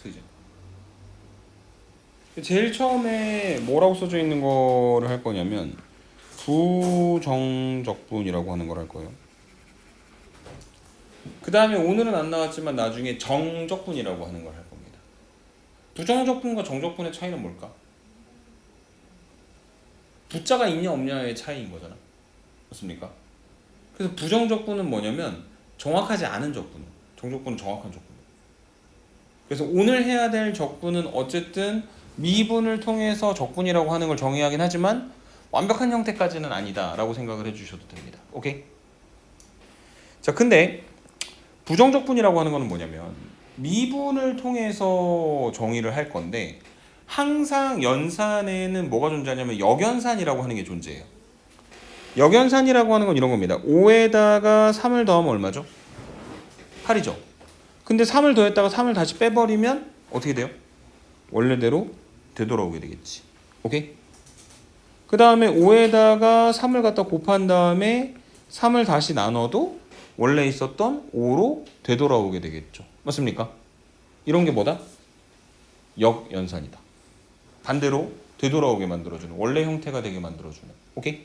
그죠? 제일 처음에 뭐라고 써져 있는 거를 할 거냐면 부정적분이라고 하는 걸 할 거예요. 그 다음에 오늘은 안 나왔지만 나중에 정적분이라고 하는 걸 할 겁니다. 부정적분과 정적분의 차이는 뭘까? 부자가 있냐 없냐의 차이인 거잖아. 맞습니까? 그래서 부정적분은 뭐냐면 정확하지 않은 적분, 정적분은 정확한 적분. 그래서 오늘 해야 될 적분은 어쨌든 미분을 통해서 적분이라고 하는 걸 정의해야 하긴 하지만 완벽한 형태까지는 아니다라고 생각을 해주셔도 됩니다. 오케이? 자, 근데 부정적분이라고 하는 거는 뭐냐면 미분을 통해서 정의를 할 건데 항상 연산에는 뭐가 존재하냐면 역연산이라고 하는 게 존재해요. 역연산이라고 하는 건 이런 겁니다. 5에다가 3을 더하면 얼마죠? 8이죠. 근데 3을 더했다가 3을 다시 빼버리면 어떻게 돼요? 원래대로 되돌아오게 되겠지. 오케이? 그 다음에 5에다가 3을 갖다 곱한 다음에 3을 다시 나눠도 원래 있었던 5로 되돌아오게 되겠죠. 맞습니까? 이런 게 뭐다? 역연산이다. 반대로 되돌아오게 만들어주는, 원래 형태가 되게 만들어주는. 오케이?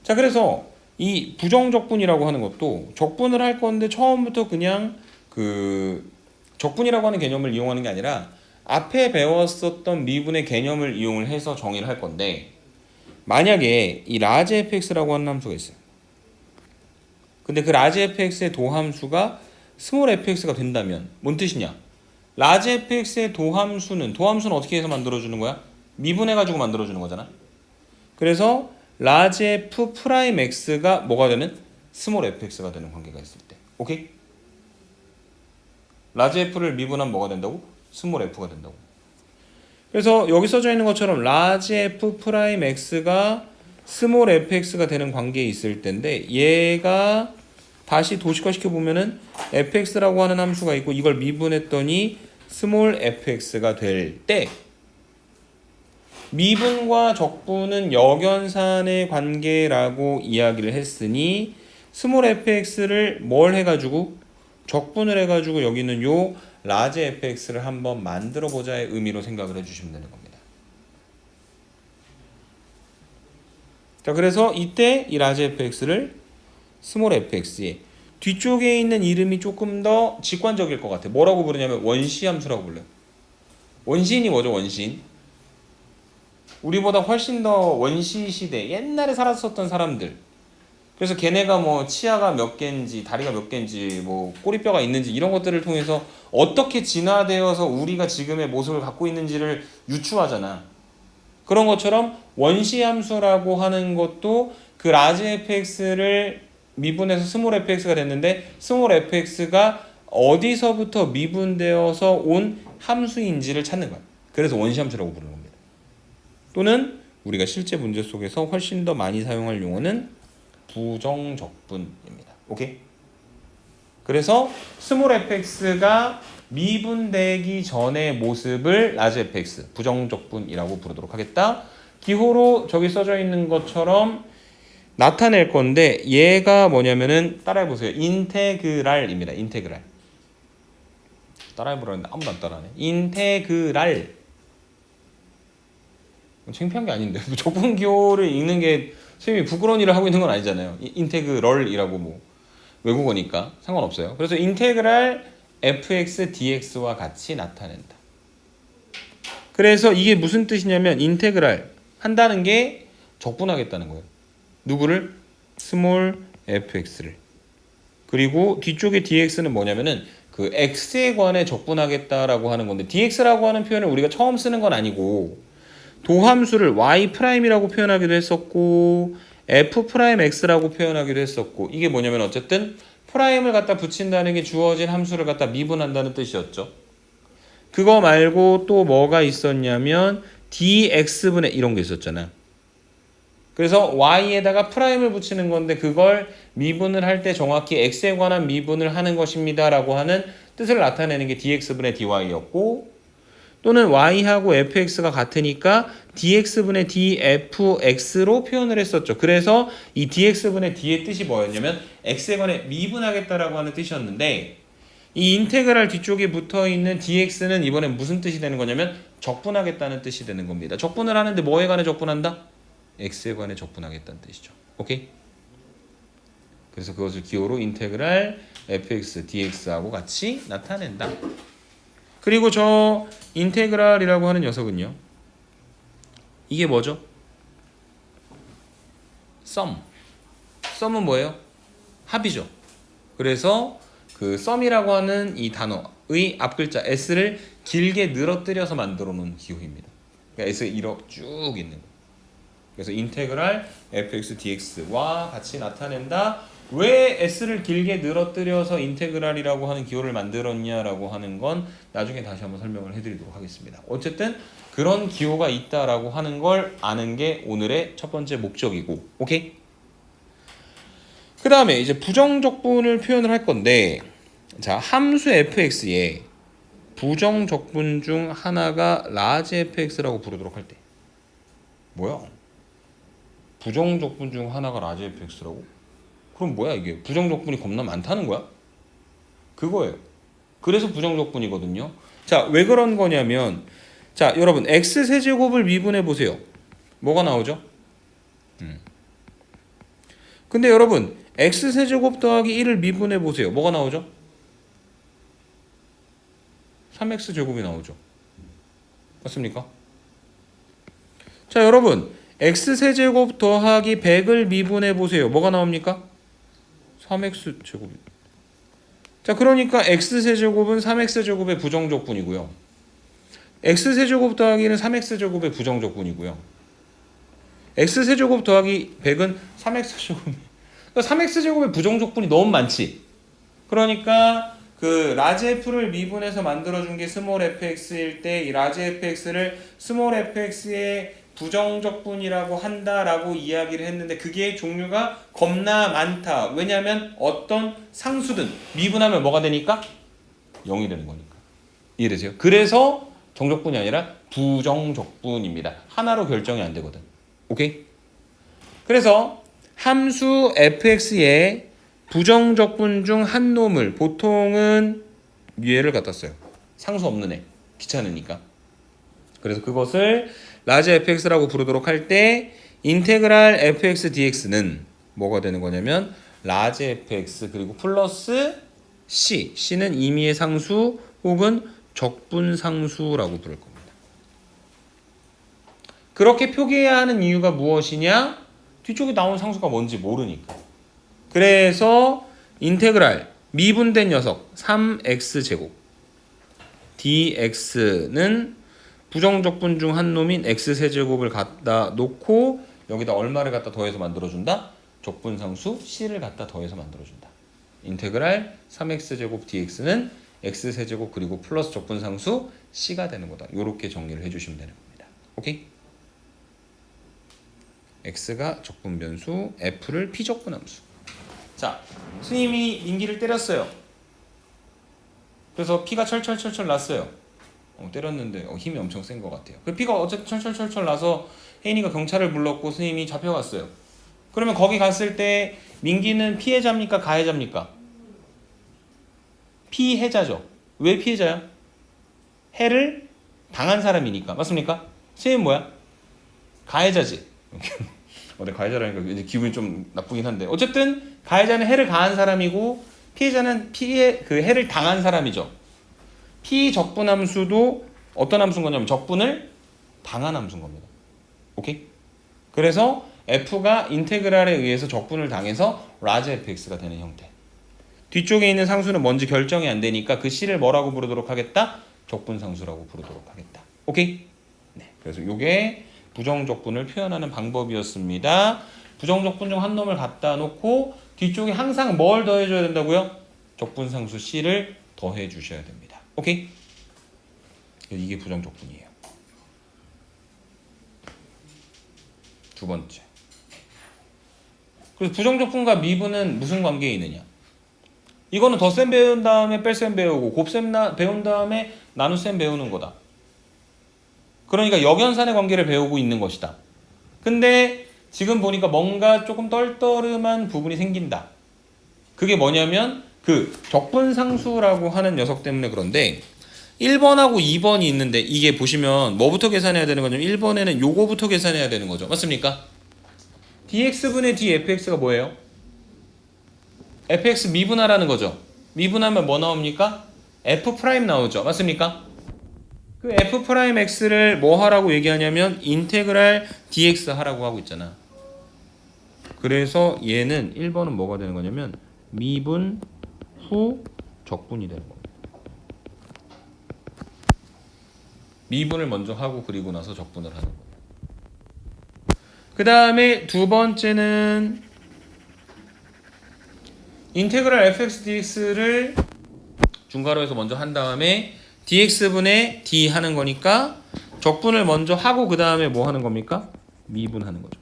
자, 그래서 이 부정적분이라고 하는 것도 적분을 할 건데 처음부터 그냥 그 적분이라고 하는 개념을 이용하는 게 아니라 앞에 배웠었던 미분의 개념을 이용을 해서 정의를 할 건데 만약에 이 라지 fx라고 하는 함수가 있어요. 근데 그 라지 fx의 도함수가 스몰 fx가 된다면 뭔 뜻이냐? 라지 fx의 도함수는 어떻게 해서 만들어주는 거야? 미분해가지고 만들어주는 거잖아. 그래서 라지 f 프라임 x가 뭐가 되는? 스몰 fx가 되는 관계가 있을 때. 오케이? 라지 f를 미분하면 뭐가 된다고? 스몰 f가 된다고. 그래서 여기 써져 있는 것처럼 라지 f 프라임 x가 스몰 fx가 되는 관계에 있을 텐데 얘가 다시 도식화 시켜보면은 fx라고 하는 함수가 있고 이걸 미분했더니 스몰 fx가 될 때 미분과 적분은 역연산의 관계라고 이야기를 했으니 스몰 fx를 뭘 해가지고 적분을 해가지고 여기는 요 라지 fx를 한번 만들어 보자의 의미로 생각을 해주시면 되는 겁니다. 자, 그래서 이때 이 라지 fx를 스몰 fx에 뒤쪽에 있는 이름이 조금 더 직관적일 것 같아. 뭐라고 부르냐면 원시 함수라고 불러요. 원시인이 뭐죠? 원시인. 우리보다 훨씬 더 원시 시대 옛날에 살았었던 사람들. 그래서 걔네가 뭐 치아가 몇 개인지 다리가 몇 개인지 뭐 꼬리뼈가 있는지 이런 것들을 통해서 어떻게 진화되어서 우리가 지금의 모습을 갖고 있는지를 유추하잖아. 그런 것처럼 원시 함수라고 하는 것도 그 라지 fx를 미분해서 스몰 fx가 됐는데 스몰 fx가 어디서부터 미분되어서 온 함수인지를 찾는 거야. 그래서 원시 함수라고 부르는 겁니다. 또는 우리가 실제 문제 속에서 훨씬 더 많이 사용할 용어는 부정적분입니다. 오케이? 그래서 스몰 fx가 미분되기 전의 모습을 라지 fx, 부정적분이라고 부르도록 하겠다. 기호로 저기 써져 있는 것처럼 나타낼 건데 얘가 뭐냐면은 따라해보세요. 인테그랄입니다. 인테그랄. 따라해보라는데 아무도 안 따라하네. 인테그랄. 창피한 게 아닌데 적분기호를 읽는 게 선생님이 부끄러운 일을 하고 있는 건 아니잖아요. 인테그럴이라고 뭐 외국어니까 상관없어요. 그래서 인테그랄 fx dx와 같이 나타낸다. 그래서 이게 무슨 뜻이냐면 인테그랄 한다는 게 적분하겠다는 거예요. 누구를? 스몰 fx를. 그리고 뒤쪽에 dx는 뭐냐면은 그 x에 관해 적분하겠다라고 하는 건데 dx라고 하는 표현을 우리가 처음 쓰는 건 아니고 도함수를 y'이라고 표현하기도 했었고 f'x라고 표현하기도 했었고 이게 뭐냐면 어쨌든 프라임을 갖다 붙인다는 게 주어진 함수를 갖다 미분한다는 뜻이었죠. 그거 말고 또 뭐가 있었냐면 dx분의 이런 게 있었잖아. 그래서 y에다가 프라임을 붙이는 건데 그걸 미분을 할 때 정확히 x에 관한 미분을 하는 것입니다 라고 하는 뜻을 나타내는 게 dx분의 dy였고 또는 y하고 fx가 같으니까 dx분의 dfx로 표현을 했었죠. 그래서 이 dx분의 d의 뜻이 뭐였냐면 x에 관해 미분하겠다라고 하는 뜻이었는데 이 인테그랄 뒤쪽에 붙어있는 dx는 이번엔 무슨 뜻이 되는 거냐면 적분하겠다는 뜻이 되는 겁니다. 적분을 하는데 뭐에 관해 적분한다? x에 관해 적분하겠다는 뜻이죠. 오케이? 그래서 그것을 기호로 인테그랄 fx dx하고 같이 나타낸다. 그리고 저 인테그랄이라고 하는 녀석은요. 이게 뭐죠? 썸은 뭐예요? 합이죠. 그래서 그 썸이라고 하는 이 단어의 앞글자 s를 길게 늘어뜨려서 만들어 놓은 기호입니다. 그러니까 s 이렇게 쭉 있는 거. 그래서 인테그랄 fx dx와 같이 나타낸다. 왜 s를 길게 늘어뜨려서 인테그랄이라고 하는 기호를 만들었냐라고 하는 건 나중에 다시 한번 설명을 해드리도록 하겠습니다. 어쨌든 그런 기호가 있다라고 하는 걸 아는 게 오늘의 첫 번째 목적이고, 오케이? 그 다음에 이제 부정적분을 표현을 할 건데, 자, 함수 fx에 부정적분 중 하나가 라지 fx라고 부르도록 할 때, 뭐야? 부정적분 중 하나가 라지 fx라고? 그럼 뭐야 이게? 부정적분이 겁나 많다는 거야? 그거예요. 그래서 부정적분이거든요. 자, 왜 그런 거냐면, 자, 여러분 x세제곱을 미분해 보세요. 뭐가 나오죠? 근데 여러분 x세제곱 더하기 1을 미분해 보세요. 뭐가 나오죠? 3x제곱이 나오죠. 맞습니까? 자, 여러분 x세제곱 더하기 100을 미분해 보세요. 뭐가 나옵니까? 3x제곱이. 자, 그러니까 x세제곱은 3x제곱의 부정적분이고요. x세제곱 더하기는 3x제곱의 부정적분이고요. x세제곱 더하기 100은 3x제곱. 그러니까 3x제곱의 부정적분이 너무 많지. 그러니까 그 라지 f를 미분해서 만들어준 게 스몰 fx일 때 이 라지 fx를 스몰 fx의 부정적분이라고 한다라고 이야기를 했는데 그게 종류가 겁나 많다. 왜냐하면 어떤 상수든 미분하면 뭐가 되니까? 0이 되는 거니까. 이해되세요? 그래서 정적분이 아니라 부정적분입니다. 하나로 결정이 안 되거든. 오케이? 그래서 함수 fx의 부정적분 중 한 놈을 보통은 얘를 갖다 써요. 상수 없는 애. 귀찮으니까. 그래서 그것을 라지 fx라고 부르도록 할 때 인테그랄 fx dx는 뭐가 되는 거냐면 라지 fx 그리고 플러스 c는 임의의 상수 혹은 적분상수라고 부를 겁니다. 그렇게 표기해야 하는 이유가 무엇이냐? 뒤쪽에 나온 상수가 뭔지 모르니까. 그래서 인테그랄 미분된 녀석 3x제곱 dx는 부정적분 중 한 놈인 x세제곱을 갖다 놓고 여기다 얼마를 갖다 더해서 만들어준다? 적분상수 c를 갖다 더해서 만들어준다. 인테그랄 3x제곱 dx는 x세제곱 그리고 플러스 적분상수 c가 되는 거다. 이렇게 정리를 해주시면 되는 겁니다. 오케이? x가 적분변수, f를 피적분함수. 자, 스님이 민기를 때렸어요. 그래서 피가 철철철철 났어요. 때렸는데 힘이 엄청 센 것 같아요. 그 피가 어쨌든 철철철철 나서 혜인이가 경찰을 불렀고 스님이 잡혀갔어요. 그러면 거기 갔을 때 민기는 피해자입니까? 가해자입니까? 피해자죠. 왜 피해자야? 해를 당한 사람이니까. 맞습니까? 스님 뭐야? 가해자지. 내가 가해자라니까 이제 기분이 좀 나쁘긴 한데 어쨌든 가해자는 해를 가한 사람이고 피해자는 그 해를 당한 사람이죠. 피적분함수도 어떤 함수인 거냐면 적분을 당한 함수인 겁니다. 오케이? 그래서 f가 인테그랄에 의해서 적분을 당해서 라지 fx가 되는 형태. 뒤쪽에 있는 상수는 뭔지 결정이 안 되니까 그 c를 뭐라고 부르도록 하겠다? 적분상수라고 부르도록 하겠다. 오케이? 네. 그래서 이게 부정적분을 표현하는 방법이었습니다. 부정적분 중 한 놈을 갖다 놓고 뒤쪽에 항상 뭘 더해줘야 된다고요? 적분상수 c를 더해 주셔야 됩니다. 오케이? 이게 부정적분이에요. 두 번째. 그래서 부정적분과 미분은 무슨 관계에 있느냐? 이거는 덧셈 배운 다음에 뺄셈 배우고 곱셈 배운 다음에 나눗셈 배우는 거다. 그러니까 역연산의 관계를 배우고 있는 것이다. 근데 지금 보니까 뭔가 조금 떨떠름한 부분이 생긴다. 그게 뭐냐면 그 적분상수라고 하는 녀석 때문에 그런데 1번하고 2번이 있는데 이게 보시면 뭐부터 계산해야 되는 거냐면 1번에는 요거부터 계산해야 되는 거죠. 맞습니까? dx분의 dfx가 뭐예요? fx 미분하라는 거죠. 미분하면 뭐 나옵니까? f 프라임 나오죠. 맞습니까? 그 f 프라임 x를 뭐 하라고 얘기하냐면 인테그랄 dx 하라고 하고 있잖아. 그래서 얘는 1번은 뭐가 되는 거냐면 미분 후 적분이 되는 겁니다. 미분을 먼저 하고 그리고 나서 적분을 하는 거예요. 그 다음에 두 번째는 인테그랄 fx dx를 중괄호에서 먼저 한 다음에 dx분의 d 하는 거니까 적분을 먼저 하고 그 다음에 뭐 하는 겁니까? 미분하는 거죠.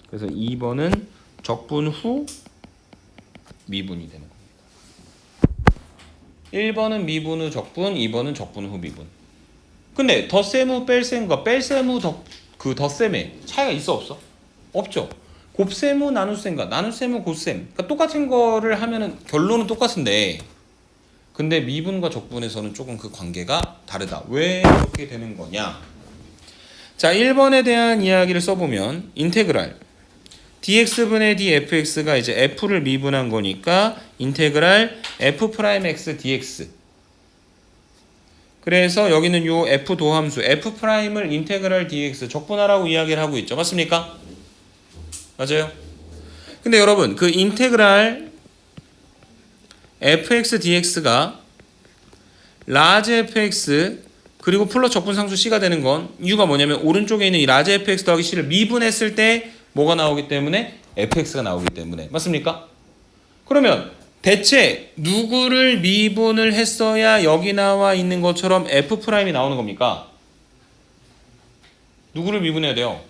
그래서 2번은 적분 후 미분이 되는 겁니다. 1번은 미분 후 적분, 2번은 적분 후 미분. 근데 덧셈 후 뺄셈과 뺄셈 후 덧셈에 차이가 있어 없어? 없죠. 곱셈 후 나눗셈과 나눗셈 후 곱셈. 그러니까 똑같은 거를 하면은 결론은 똑같은데 근데 미분과 적분에서는 조금 그 관계가 다르다. 왜 이렇게 되는 거냐? 자, 1번에 대한 이야기를 써보면 인테그랄 dx분의 dfx가 이제 f를 미분한 거니까 인테그랄 f 프라임 x dx. 그래서 여기는 요 f 도함수 f 프라임을 인테그랄 dx 적분하라고 이야기를 하고 있죠. 맞습니까? 맞아요. 근데 여러분 그 인테그랄 fx dx가 라지 fx 그리고 플러스 적분상수 c가 되는 건 이유가 뭐냐면 오른쪽에 있는 이 라지 fx 더하기 c를 미분했을 때 뭐가 나오기 때문에 fx가 나오기 때문에. 맞습니까? 그러면 대체 누구를 미분을 했어야 여기 나와 있는 것처럼 f 프라임이 나오는 겁니까? 누구를 미분해야 돼요?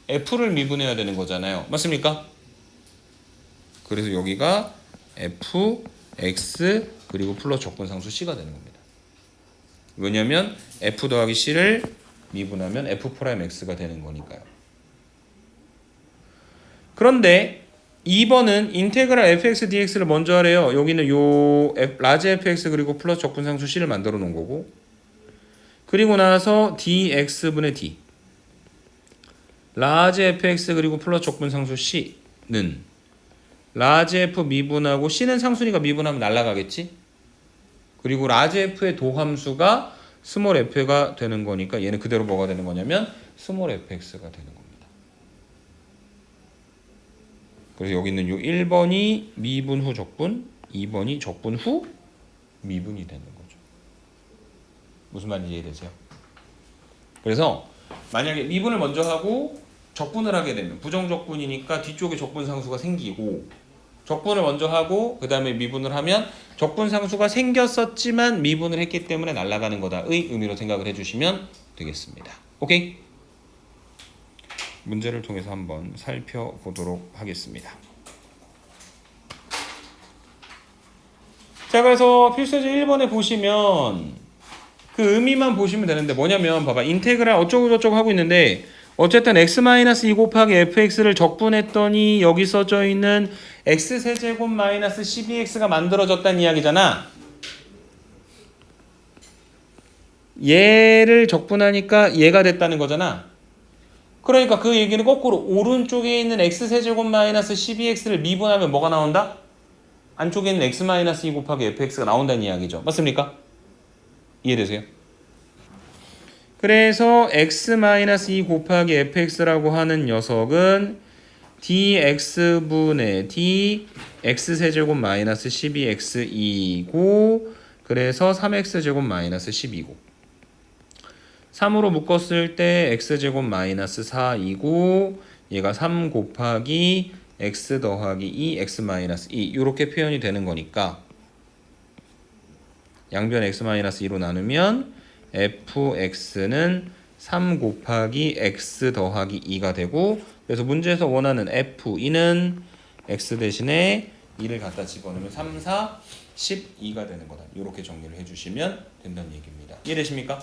f를 미분해야 되는 거잖아요. 맞습니까? 그래서 여기가 f, x 그리고 플러스 적분상수 c가 되는 겁니다. 왜냐면 f 더하기 c를 미분하면 f 프라임 x가 되는 거니까요. 그런데 2번은 인테그랄 fx dx를 먼저 하래요. 여기는 요 라지 fx 그리고 플러스 적분상수 c를 만들어 놓은 거고 그리고 나서 dx분의 d 라지 fx 그리고 플러스 적분상수 c는 라지 f 미분하고 c는 상수니까 미분하면 날아가겠지. 그리고 라지 f의 도함수가 스몰 f가 되는 거니까 얘는 그대로 뭐가 되는 거냐면 스몰 fx가 되는 겁니다. 그래서 여기 있는 요 1번이 미분 후 적분, 2번이 적분 후 미분이 되는 거죠. 무슨 말인지 이해되세요? 그래서 만약에 미분을 먼저 하고 적분을 하게 되면 부정적분이니까 뒤쪽에 적분상수가 생기고 적분을 먼저 하고 그 다음에 미분을 하면 적분상수가 생겼었지만 미분을 했기 때문에 날아가는 거다의 의미로 생각을 해주시면 되겠습니다. 오케이? 문제를 통해서 한번 살펴보도록 하겠습니다. 자, 그래서 필수제 1번에 보시면 그 의미만 보시면 되는데 뭐냐면 봐봐. 인테그랄 어쩌고저쩌고 하고 있는데 어쨌든 x-2 곱하기 fx를 적분했더니 여기 써져 있는 x세제곱 마이너스 12x가 만들어졌다는 이야기잖아. 얘를 적분하니까 얘가 됐다는 거잖아. 그러니까 그 얘기는 거꾸로 오른쪽에 있는 x세제곱 마이너스 12x를 미분하면 뭐가 나온다? 안쪽에 있는 x-2 곱하기 fx가 나온다는 이야기죠. 맞습니까? 이해되세요? 그래서 x-2 곱하기 fx라고 하는 녀석은 dx분의 d x세제곱 마이너스 12x이고 그래서 3x제곱 마이너스 12고 3으로 묶었을 때 x제곱 마이너스 4이고 얘가 3 곱하기 x 더하기 2 x 마이너스 2 이렇게 표현이 되는 거니까 양변 x-2로 나누면 fx는 3 곱하기 x 더하기 2가 되고 그래서 문제에서 원하는 f2는 x 대신에 2를 갖다 집어넣으면 3, 4, 12가 되는 거다. 이렇게 정리를 해주시면 된다는 얘기입니다. 이해되십니까?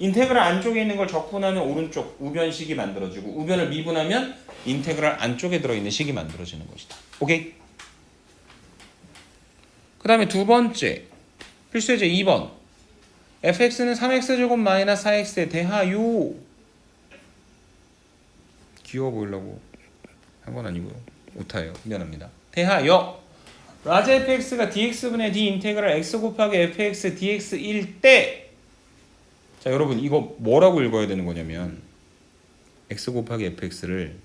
인테그랄 안쪽에 있는 걸 적분하면 오른쪽 우변식이 만들어지고 우변을 미분하면 인테그랄 안쪽에 들어있는 식이 만들어지는 것이다. 오케이? 그 다음에 두 번째 필수 예제 2번 fx는 3x제곱 마이너스 4x에 대하여 귀여워 보이려고 한 건 아니고요. 오타예요. 미안합니다. 대하여 라지 fx가 dx분의 d 인테그랄 x 곱하기 fx dx일 때 자 여러분 이거 뭐라고 읽어야 되는 거냐면 x 곱하기 fx를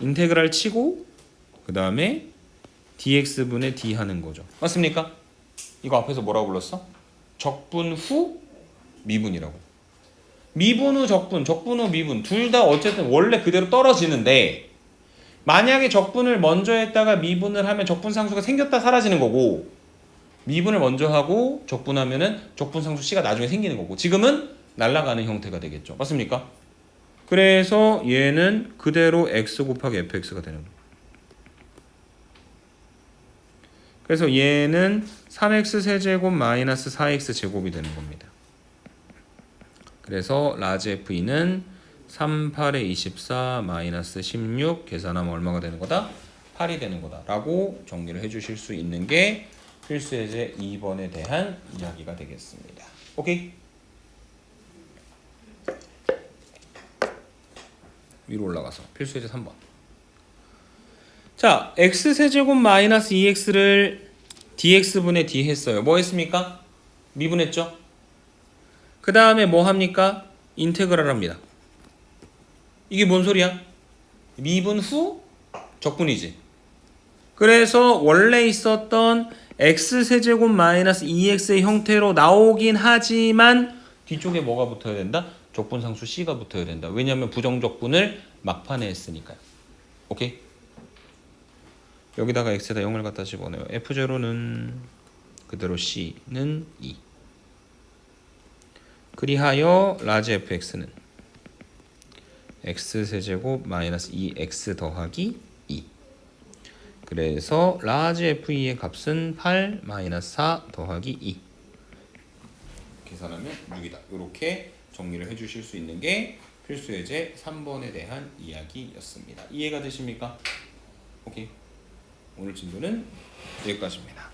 인테그랄 치고 그 다음에 dx분의 d 하는 거죠. 맞습니까? 이거 앞에서 뭐라고 불렀어? 적분 후 미분이라고. 미분 후 적분, 적분 후 미분 둘 다 어쨌든 원래 그대로 떨어지는데 만약에 적분을 먼저 했다가 미분을 하면 적분 상수가 생겼다 사라지는 거고 미분을 먼저 하고 적분하면은 적분 상수 C가 나중에 생기는 거고 지금은 날아가는 형태가 되겠죠. 맞습니까? 그래서 얘는 그대로 x 곱하기 fx가 되는 거예요. 그래서 얘는 3x 세제곱 마이너스 4x 제곱이 되는 겁니다. 그래서 라지 f는 3, 8에 24, 마이너스 16 계산하면 얼마가 되는 거다? 8이 되는 거다 라고 정리를 해주실 수 있는 게 필수 예제 2번에 대한 이야기가 되겠습니다. 오케이? 위로 올라가서 필수 예제 3번. 자, x세제곱 마이너스 2x를 dx분의 d 했어요. 뭐 했습니까? 미분했죠? 그 다음에 뭐 합니까? 인테그랄 합니다. 이게 뭔 소리야? 미분 후 적분이지. 그래서 원래 있었던 x세제곱 마이너스 2x의 형태로 나오긴 하지만 뒤쪽에 뭐가 붙어야 된다? 적분상수 C가 붙어야 된다. 왜냐하면 부정적분을 막판에 했으니까요. 오케이? 여기다가 x에다 0을 갖다 집어넣어요. f0는 그대로 C는 2. 그리하여 라지 fx는 x세제곱 마이너스 2x 더하기 2. 그래서 라지 f2의 값은 8 마이너스 4 더하기 2. 계산하면 6이다. 이렇게 정리를 해주실 수 있는 게 필수 예제 3번에 대한 이야기였습니다. 이해가 되십니까? 오케이. 오늘 진도는 여기까지입니다.